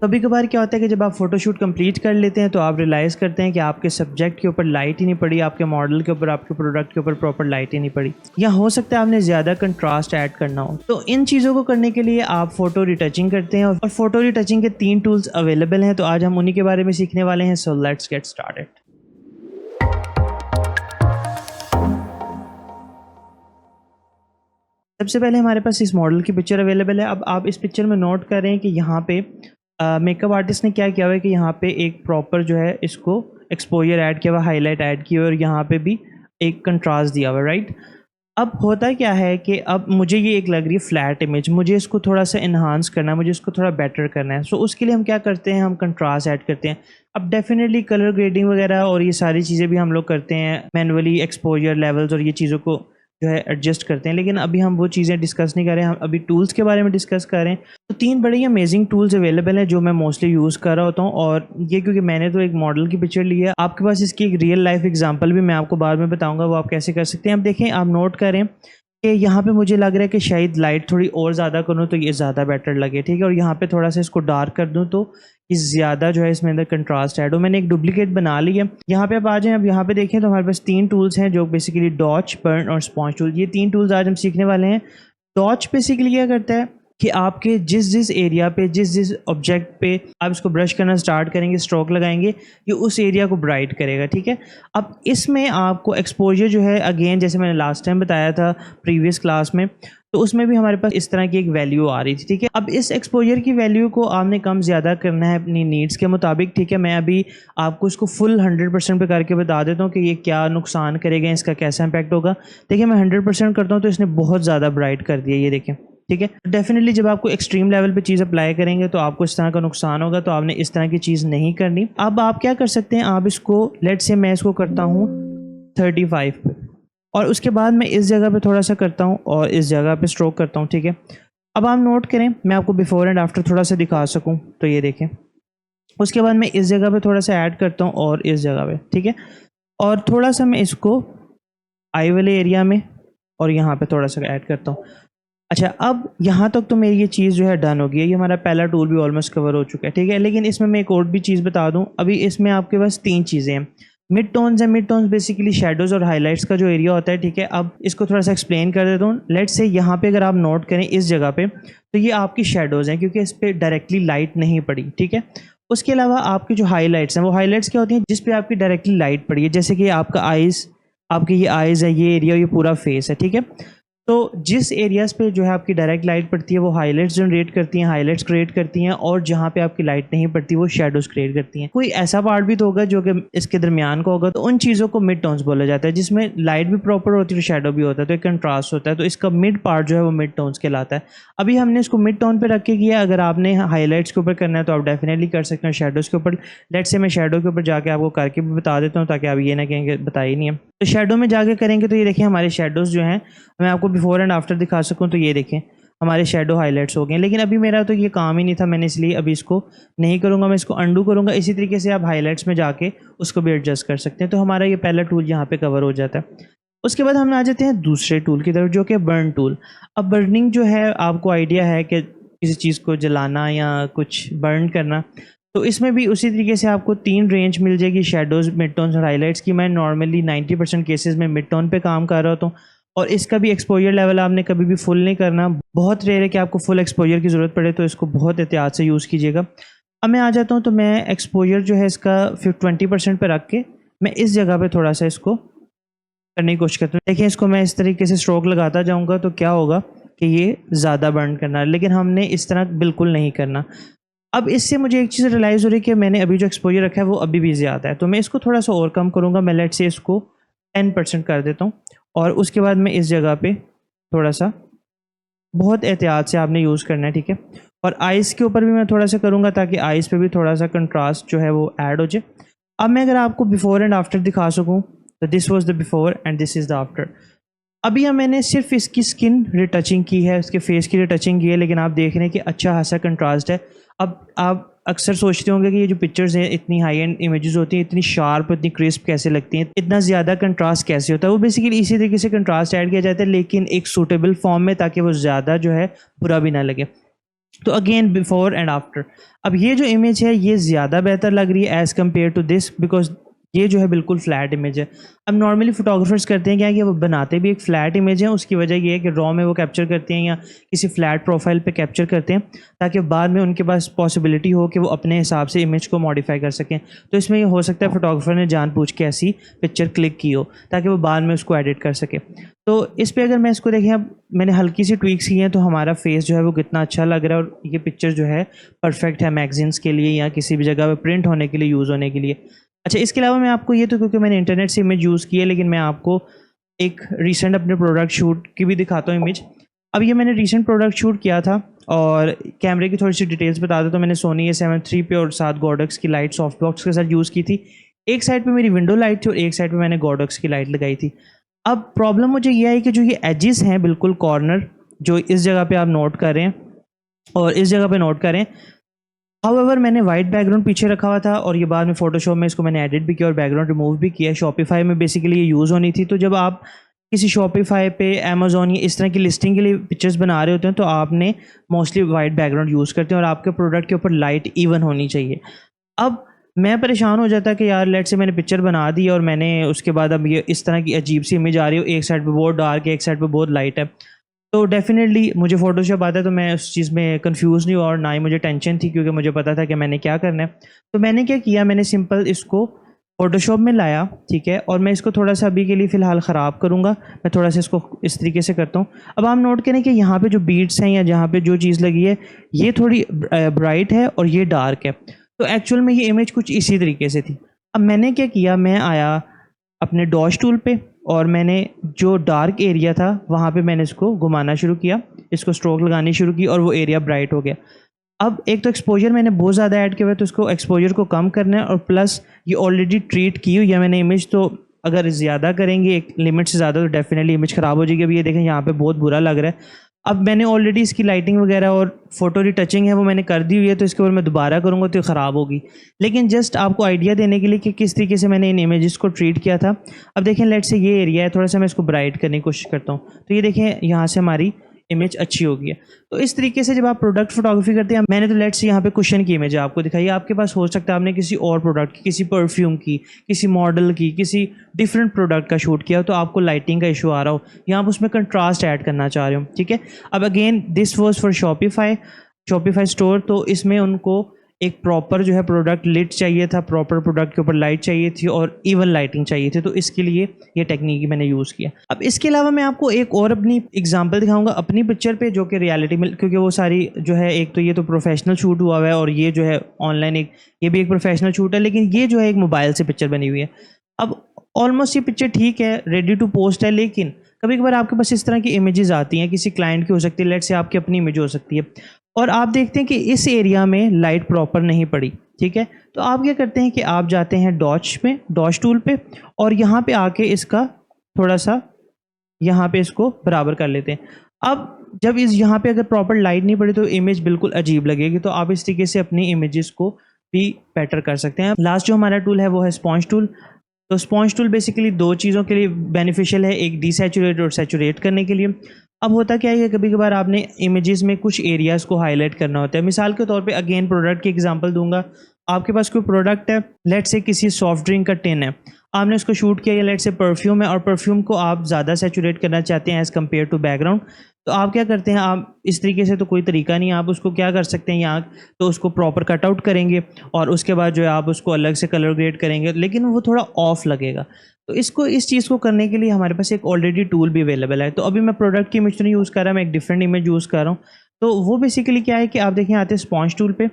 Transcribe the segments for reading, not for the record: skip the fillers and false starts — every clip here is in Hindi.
कभी कभार क्या होता है कि जब आप फ़ोटोशूट कंप्लीट कर लेते हैं तो आप रियलाइज़ करते हैं कि आपके सब्जेक्ट के ऊपर लाइट ही नहीं पड़ी, आपके मॉडल के ऊपर, आपके प्रोडक्ट के ऊपर प्रॉपर लाइट ही नहीं पड़ी, या हो सकता है आपने ज़्यादा कंट्रास्ट ऐड करना हो। तो इन चीज़ों को करने के लिए आप फ़ोटो रिटचिंग करते हैं और फ़ोटो रिटचिंग के 3 टूल्स अवेलेबल हैं। तो आज हम उन्हीं के बारे में सीखने वाले हैं। So let's get started. सबसे पहले हमारे पास इस मॉडल की पिक्चर अवेलेबल है। अब आप इस पिक्चर में नोट कर रहे हैं कि यहाँ पे मेकअप आर्टिस्ट ने क्या किया हुआ है कि यहाँ पे एक प्रॉपर जो है इसको एक्सपोजर ऐड किया हुआ, हाईलाइट ऐड किया हुआ और यहाँ पे भी एक कंट्रास्ट दिया हुआ, राइट। अब होता क्या है कि अब मुझे ये एक लग रही है फ्लैट इमेज, मुझे इसको थोड़ा सा इन्हांस करना है, मुझे इसको थोड़ा बेटर करना है। सो उसके लिए हम क्या करते हैं, हम कंट्रास्ट ऐड करते हैं। अब डेफिनेटली कलर ग्रेडिंग वगैरह और ये सारी चीज़ें भी हम लोग करते हैं मैनुअली, एक्सपोजर लेवल्स और ये चीज़ों को जो है एडजस्ट करते हैं, लेकिन अभी हम वो चीज़ें डिस्कस नहीं कर रहे हैं, हम अभी टूल्स के बारे में डिस्कस कर रहे हैं। तो 3 बड़े ही अमेजिंग टूल्स अवेलेबल हैं जो मैं मोस्टली यूज़ कर रहा होता हूँ, और ये क्योंकि मैंने तो एक मॉडल की पिक्चर ली है, आपके पास इसकी एक रियल लाइफ एग्जांपल भी मैं आपको बाद में बताऊंगा, वो आप कैसे कर सकते हैं। अब देखें, आप नोट करें कि यहाँ पे मुझे लग रहा है कि शायद लाइट थोड़ी और ज़्यादा करूँ तो ये ज़्यादा बेटर लगे, ठीक है। और यहाँ पे थोड़ा सा इसको डार्क कर दूँ तो ये ज़्यादा जो है इसमें अंदर कंट्रास्ट ऐड हो। मैंने एक डुप्लीकेट बना ली है। यहाँ पे आप आ जाएं। अब यहाँ पे देखें तो हमारे पास 3 टूल्स हैं जो बेसिकली डॉच, बर्न और स्पॉन्ज टूल, ये 3 टूल्स आज हम सीखने वाले हैं। डॉच बेसिकली क्या करता है कि आपके जिस जिस एरिया पे, जिस जिस ऑब्जेक्ट पे आप इसको ब्रश करना स्टार्ट करेंगे, स्ट्रोक लगाएंगे, ये उस एरिया को ब्राइट करेगा, ठीक है। अब इसमें आपको एक्सपोजर जो है, अगेन जैसे मैंने लास्ट टाइम बताया था प्रीवियस क्लास में, तो उसमें भी हमारे पास इस तरह की एक वैल्यू आ रही थी, ठीक है। अब इस एक्सपोजर की वैल्यू को आपने कम ज़्यादा करना है अपनी नीड्स के मुताबिक, ठीक है। मैं अभी आपको इसको फुल 100% पे करके बता देता हूँ कि ये क्या नुकसान करेगा, इसका कैसा इम्पैक्ट होगा। देखिए, मैं 100% करता हूँ तो इसने बहुत ज़्यादा ब्राइट कर दिया, ये देखें, ठीक है। डेफिनेटली जब आपको एक्सट्रीम लेवल पे चीज़ अप्लाई करेंगे तो आपको इस तरह का नुकसान होगा, तो आपने इस तरह की चीज़ नहीं करनी। अब आप क्या कर सकते हैं, आप इसको लेट से मैं इसको करता हूँ 35 पे, और उसके बाद मैं इस जगह पे थोड़ा सा करता हूँ और इस जगह पे स्ट्रोक करता हूँ, ठीक है। अब आप नोट करें, मैं आपको बिफोर एंड आफ्टर थोड़ा सा दिखा सकूँ तो ये देखें। उसके बाद मैं इस जगह पे थोड़ा सा ऐड करता हूँ और इस जगह पे, ठीक है। और थोड़ा सा मैं इसको आई वाले एरिया में और यहाँ पे थोड़ा सा ऐड करता हूँ। अच्छा, अब यहाँ तक तो मेरी ये चीज़ जो है डन हो गई है। ये हमारा पहला टूल भी ऑलमोस्ट कवर हो चुका है, ठीक है। लेकिन इसमें मैं एक और भी चीज़ बता दूँ, अभी इसमें आपके पास 3 चीज़ें हैं। मिड टोन्स हैं, मिड टोन्स बेसिकली शेडोज़ और हाइलाइट्स का जो एरिया होता है, ठीक है। अब इसको थोड़ा सा एक्सप्लेन कर देता हूँ। लेट्स से यहाँ पे अगर आप नोट करें इस जगह पे, तो ये आपकी शेडोज़ हैं क्योंकि इस पर डायरेक्टली लाइट नहीं पड़ी, ठीक है। उसके अलावा आपकी जो हाईलाइट्स हैं, वो हाईलाइट्स क्या होती हैं, जिस पे आपकी डायरेक्टली लाइट पड़ी है, जैसे कि आपका आइज़, आपकी ये आइज़ है, ये एरिया, ये पूरा फेस है, ठीक है। तो जिस एरियाज़ पे जो है आपकी डायरेक्ट लाइट पड़ती है वो हाइलाइट्स जनरेट करती हैं, हाइलाइट्स क्रिएट करती हैं, और जहाँ पे आपकी लाइट नहीं पड़ती वो शेडोज़ क्रिएट करती हैं। कोई ऐसा पार्ट भी तो होगा जो कि इसके दरमियान का होगा, तो उन चीज़ों को मिड टोन्स बोला जाता है, जिसमें लाइट भी प्रॉपर होती है और शेडो भी होता है, तो एक कंट्रास्ट होता है। तो इसका मिड पार्ट जो है वो मिड टोन्स कहलाता है। अभी हमने इसको मिड टोन पर रख के किया। अगर आपने हाईलाइट्स के ऊपर करना है तो आप डेफिनेटली कर सकते हैं शेडोज़ के ऊपर। लेट्स से मैं शेडो के ऊपर जाके आपको करके भी बता देता हूँ ताकि आप ये ना कहेंगे बताया ही नहीं है। तो शेडो में जाके करेंगे तो ये देखिए हमारे शेडोज़ जो हैं, मैं आपको बिफोर एंड आफ्टर दिखा सकूं तो ये देखें हमारे शेडो हाइलाइट्स हो गए। लेकिन अभी मेरा तो ये काम ही नहीं था, मैंने इसलिए अभी इसको नहीं करूँगा, मैं इसको अंडू करूँगा। इसी तरीके से आप हाइलाइट्स में जाके उसको भी एडजस्ट कर सकते हैं। तो हमारा ये पहला टूल यहाँ पे कवर हो जाता है। उसके बाद हम आ जाते हैं दूसरे टूल की तरफ, जो कि बर्न टूल। अब बर्निंग जो है, आपको आइडिया है कि किसी चीज़ को जलाना या कुछ बर्न करना, तो इसमें भी उसी तरीके से आपको 3 रेंज मिल जाएगी, शेडोज़, मिड टोन्स और हाइलाइट्स की। मैं नॉर्मली 90% केसेस में मिड टोन पे काम कर रहा होता हूँ, और इसका भी एक्सपोजर लेवल आपने कभी भी फुल नहीं करना। बहुत रेयर है कि आपको फुल एक्सपोजर की ज़रूरत पड़े, तो इसको बहुत एहतियात से यूज़ कीजिएगा। अब मैं आ जाता हूँ, तो मैं एक्सपोजर जो है इसका 20% पर रख के मैं इस जगह पे थोड़ा सा इसको करने की कोशिश करता हूँ। देखिए, इसको मैं इस तरीके से स्ट्रोक लगाता जाऊँगा तो क्या होगा कि ये ज़्यादा बर्न करना है, लेकिन हमने इस तरह बिल्कुल नहीं करना। अब इससे मुझे एक चीज़ रियलाइज़ हो रही है कि मैंने अभी जो एक्सपोजर रखा है वो अभी भी ज़्यादा है, तो मैं इसको थोड़ा सा और कम करूँगा। मैं लेट से इसको 10% कर देता हूँ, और उसके बाद मैं इस जगह पे थोड़ा सा, बहुत एहतियात से आपने यूज़ करना है, ठीक है। और आइज़ के ऊपर भी मैं थोड़ा सा करूँगा ताकि आइज़ पे भी थोड़ा सा कंट्रास्ट जो है वो ऐड हो जाए। अब मैं अगर आपको बिफोर एंड आफ्टर दिखा सकूँ तो this was the before and this is the after. अभी यहाँ मैंने सिर्फ इसकी स्किन रिटचिंग की है, इसके फेस की रिटचिंग की है, लेकिन आप देख रहे हैं कि अच्छा खासा कंट्रास्ट है। अब आप अक्सर सोचते होंगे कि ये जो पिक्चर्स हैं, इतनी हाई एंड इमेजेस होती हैं, इतनी शार्प, इतनी क्रिस्प कैसे लगती हैं, इतना ज़्यादा कंट्रास्ट कैसे होता है। वो बेसिकली इसी तरीके से कंट्रास्ट ऐड किया जाता है, लेकिन एक सूटेबल फॉर्म में, ताकि वो ज़्यादा जो है बुरा भी ना लगे। तो अगेन बिफोर एंड आफ्टर। अब ये जो इमेज है ये ज़्यादा बेहतर लग रही है as compare to this, because ये जो है बिल्कुल फ्लैट इमेज है। अब नॉर्मली फोटोग्राफर्स करते हैं क्या कि वो बनाते भी एक फ़्लैट इमेज है, उसकी वजह ये है कि रॉ में वो कैप्चर करते हैं या किसी फ्लैट प्रोफाइल पे कैप्चर करते हैं, ताकि बाद में उनके पास पॉसिबिलिटी हो कि वो अपने हिसाब से इमेज को मॉडिफाई कर सकें। तो इसमें ये हो सकता है फोटोग्राफर ने जानबूझ के ऐसी पिक्चर क्लिक की हो ताकि वो बाद में उसको एडिट कर सके। तो इस पे अगर मैं इसको देखें, अब मैंने हल्की सी ट्वीक्स की हैं तो हमारा फेस जो है वो कितना अच्छा लग रहा है, और ये पिक्चर जो है परफेक्ट है मैगजीन्स के लिए या किसी भी जगह पे प्रिंट होने के लिए, यूज़ होने के लिए। अच्छा, इसके अलावा मैं आपको ये तो क्योंकि मैंने इंटरनेट से इमेज यूज़ की है, लेकिन मैं आपको एक रीसेंट अपने प्रोडक्ट शूट की भी दिखाता हूँ इमेज। अब ये मैंने रीसेंट प्रोडक्ट शूट किया था, और कैमरे की थोड़ी सी डिटेल्स बता दूँ तो मैंने सोनी A7 III पे और 7 गॉडक्स की लाइट सॉफ्ट बॉक्स के साथ यूज़ की थी। एक साइड पे मेरी विंडो लाइट थी और एक साइड पे मैंने गॉडक्स की लाइट लगाई थी। अब प्रॉब्लम मुझे ये है कि जो ये एजेस हैं बिल्कुल कॉर्नर, जो इस जगह पे आप नोट कर रहे हैं और इस जगह पे नोट करें, हाउएवर मैंने वाइट बैकग्राउंड पीछे रखा हुआ था, और ये बाद में फोटोशॉप में इसको मैंने एडिट भी किया और बैकग्राउंड रिमूव भी किया। शॉपिफाई में बेसिकली ये यूज़ होनी थी, तो जब आप किसी शॉपिफाई पे, अमेजोन या इस तरह की लिस्टिंग के लिए पिक्चर्स बना रहे होते हैं तो आपने मोस्टली वाइट बैकग्राउंड यूज़ करते हैं, और आपके प्रोडक्ट के ऊपर लाइट इवन होनी चाहिए। अब मैं परेशान हो जाता कि यार लेट से मैंने पिक्चर बना दी और मैंने उसके बाद अब ये इस तरह की अजीब सी इमेज आ रही हो, एक साइड पे बहुत डार्क है, एक साइड पे बहुत लाइट है। तो डेफिनेटली मुझे फ़ोटोशॉप आता है, तो मैं उस चीज़ में कंफ्यूज नहीं हुआ और ना ही मुझे टेंशन थी, क्योंकि मुझे पता था कि मैंने क्या करना है। तो मैंने क्या किया, मैंने सिंपल इसको फ़ोटोशॉप में लाया, ठीक है, और मैं इसको थोड़ा सा अभी के लिए फ़िलहाल ख़राब करूँगा। मैं थोड़ा सा इसको इस तरीके से करता हूँ। अब आप नोट करें कि यहाँ पे जो बीट्स हैं या जहाँ पे जो चीज़ लगी है, ये थोड़ी ब्राइट है और ये डार्क है। तो एक्चुअल में ये इमेज कुछ इसी तरीके से थी। अब मैंने क्या किया, मैं आया अपने डॉज टूल पे और मैंने जो डार्क एरिया था वहाँ पे मैंने इसको घुमाना शुरू किया, इसको स्ट्रोक लगानी शुरू की, और वो एरिया ब्राइट हो गया। अब एक तो एक्सपोजर मैंने बहुत ज़्यादा ऐड किया हुआ है, तो उसको एक्सपोजर को कम करना है, और प्लस ये ऑलरेडी ट्रीट की हुई है मैंने इमेज, तो अगर ज़्यादा करेंगे एक लिमिट से ज़्यादा तो डेफिनेटली इमेज ख़राब हो जाएगी। अब ये देखें यहाँ पे बहुत बुरा लग रहा है। अब मैंने ऑलरेडी इसकी लाइटिंग वगैरह और फोटो रिटचिंग है वो मैंने कर दी हुई है, तो इसके ऊपर मैं दोबारा करूँगा तो ये ख़राब होगी। लेकिन जस्ट आपको आइडिया देने के लिए कि किस तरीके से मैंने इन इमेजेस को ट्रीट किया था। अब देखें, लेट से ये एरिया है, थोड़ा सा मैं इसको ब्राइट करने की कोशिश करता हूँ, तो ये देखें यहाँ से हमारी इमेज अच्छी हो गई है। तो इस तरीके से जब आप प्रोडक्ट फोटोग्राफी करते हैं, मैंने तो लेट्स यहाँ पे कुशन की इमेज आपको दिखाई, आपके पास हो सकता है आपने किसी और प्रोडक्ट की, किसी परफ्यूम की, किसी मॉडल की, किसी डिफरेंट प्रोडक्ट का शूट किया हो, तो आपको लाइटिंग का इशू आ रहा हो या आप उसमें कंट्रास्ट ऐड करना चाह रहे हो, ठीक है। अब again this was for Shopify store, तो इसमें उनको एक प्रॉपर जो है प्रोडक्ट लिट चाहिए था, प्रॉपर प्रोडक्ट के ऊपर लाइट चाहिए थी और इवन लाइटिंग चाहिए थी, तो इसके लिए ये टेक्निक मैंने यूज़ किया। अब इसके अलावा मैं आपको एक और अपनी एग्जांपल दिखाऊंगा अपनी पिक्चर पे, जो कि रियलिटी में, क्योंकि वो सारी जो है, एक तो ये तो प्रोफेशनल शूट हुआ हुआ है और ये जो है ऑनलाइन एक, ये भी एक प्रोफेशनल शूट है, लेकिन ये जो है एक मोबाइल से पिक्चर बनी हुई है। अब ऑलमोस्ट ये पिक्चर ठीक है, रेडी टू पोस्ट है, लेकिन कभी कभार आपके पास इस तरह की इमेजेस आती हैं, किसी क्लाइंट की हो सकती है, लेट से आपकी अपनी इमेज हो सकती है, और आप देखते हैं कि इस एरिया में लाइट प्रॉपर नहीं पड़ी, ठीक है। तो आप क्या करते हैं कि आप जाते हैं डॉज टूल पे, और यहाँ पे आके इसका थोड़ा सा यहाँ पे इसको बराबर कर लेते हैं। अब जब इस यहाँ पे अगर प्रॉपर लाइट नहीं पड़ी तो इमेज बिल्कुल अजीब लगेगी, तो आप इस तरीके से अपनी इमेजेस को भी बेटर कर सकते हैं। लास्ट जो हमारा टूल है वो है स्पॉन्ज टूल। तो स्पॉन्ज टूल बेसिकली दो चीज़ों के लिए बेनिफिशियल है, एक डीसैचुरेट और सैचुरेट करने के लिए। अब होता क्या है कि कभी कभार आपने इमेजेस में कुछ एरियाज़ को हाईलाइट करना होता है। मिसाल के तौर पे अगेन प्रोडक्ट की एग्जांपल दूंगा। आपके पास कोई प्रोडक्ट है, लेट से किसी सॉफ्ट ड्रिंक का टिन है, आपने उसको शूट किया, या लेट से परफ्यूम है और परफ्यूम को आप ज़्यादा सैचुरेट करना चाहते हैं एज़ कम्पेयर टू बैकग्राउंड, तो आप क्या करते हैं, आप इस तरीके से तो कोई तरीका नहीं है, आप उसको क्या कर सकते हैं, यहाँ तो उसको प्रॉपर कट आउट करेंगे और उसके बाद जो है आप उसको अलग से कलर ग्रेड करेंगे, लेकिन वो थोड़ा ऑफ लगेगा। तो इसको, इस चीज़ को करने के लिए हमारे पास एक ऑलरेडी टूल भी अवेलेबल है। तो अभी मैं प्रोडक्ट की इमेज नहीं यूज़ कर रहा, मैं एक डिफरेंट इमेज यूज़ कर रहा हूँ। तो वो बेसिकली क्या है कि आप देखें, आते हैं स्पॉन्ज टूल पे,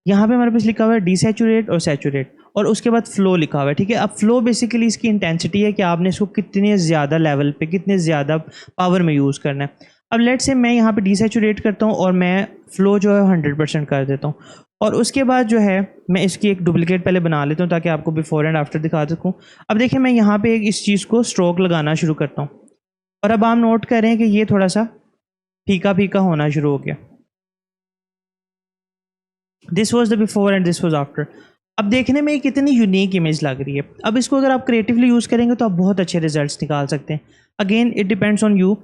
यहाँ पे हमारे पास लिखा हुआ है डीसैचुरेट और सैचुरेट, और उसके बाद फ्लो लिखा हुआ है, ठीक है। अब फ्लो बेसिकली इसकी इंटेंसिटी है कि आपने इसको कितने ज़्यादा लेवल पे, कितने ज़्यादा पावर में यूज़ करना है। अब लेट से मैं यहाँ पे डीसैचुरेट करता हूँ और मैं फ्लो जो है 100% कर देता हूँ, और उसके बाद जो है मैं इसकी एक डुप्लीकेट पहले बना लेता हूँ ताकि आपको बिफोर एंड आफ्टर दिखा सकूँ। अब देखिए, मैं यहाँ पे एक इस चीज़ को स्ट्रोक लगाना शुरू करता हूँ, और अब आप नोट करें कि ये थोड़ा सा फीका फीका होना शुरू हो गया। This was the before and this was after. अब देखने में ये कितनी यूनिक इमेज लग रही है। अब इसको अगर आप क्रिएटिवली यूज़ करेंगे तो आप बहुत अच्छे रिजल्ट्स निकाल सकते हैं। Again it depends on you.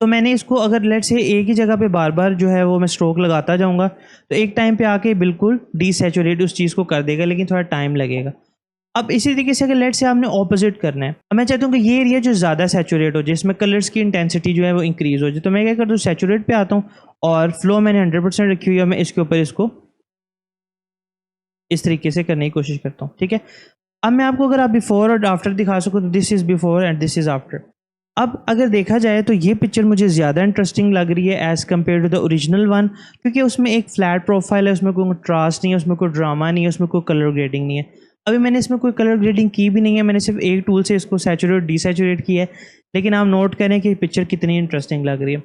तो मैंने इसको अगर लेट से एक ही जगह पे बार बार जो है वो मैं स्ट्रोक लगाता जाऊँगा तो एक टाइम पे आके बिल्कुल डीसैचुरेट उस चीज़ को कर देगा, लेकिन थोड़ा टाइम लगेगा। अब इसी तरीके से अगर लेट से आपने ऑपोजिट करना है, अब मैं चाहता हूँ कि ये एरिया जो ज़्यादा सैचुरेट हो, जिसमें कलर्स की इंटेंसिटी जो है वो इंक्रीज़ हो जाए, तो मैं क्या करता हूँ, सैचुरेट पे आता हूँ और फ्लो मैंने 100% रखी हुई है, मैं इसके ऊपर इसको इस तरीके से करने की कोशिश करता हूँ, ठीक है। अब मैं आपको अगर आप बिफोर और आफ्टर दिखा सकूँ तो this is before and this is after. अब अगर देखा जाए तो ये पिक्चर मुझे ज़्यादा इंटरेस्टिंग लग रही है as compare to the original one, क्योंकि उसमें एक फ्लैट प्रोफाइल है, उसमें कोई कंट्रास्ट नहीं है, उसमें कोई ड्रामा नहीं है, उसमें कोई कलर ग्रेडिंग नहीं है। अभी मैंने इसमें कोई कलर ग्रेडिंग की भी नहीं है, मैंने सिर्फ एक टूल से इसको सैचुरेट डीसैचुरेट किया है, लेकिन आप नोट करें कि पिक्चर कितनी इंटरेस्टिंग लग रही है।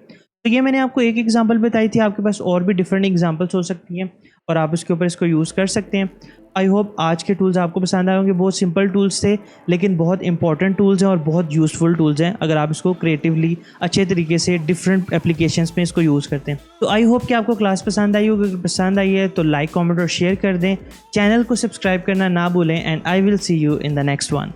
तो ये मैंने आपको एक एग्जांपल बताई थी, आपके पास और भी डिफरेंट एग्जांपल्स हो सकती हैं और आप उसके ऊपर इसको यूज़ कर सकते हैं। आई होप आज के टूल्स आपको पसंद आए होंगे। बहुत सिंपल टूल्स थे लेकिन बहुत इंपॉर्टेंट टूल्स हैं और बहुत यूज़फुल टूल्स हैं अगर आप इसको क्रिएटिवली अच्छे तरीके से डिफरेंट एप्लीकेशंस में इसको यूज़ करते हैं। तो आई होप कि आपको क्लास पसंद आई होगी। अगर पसंद आई है तो लाइक, कमेंट और शेयर कर दें। चैनल को सब्सक्राइब करना ना भूलें and I will see you in the next one.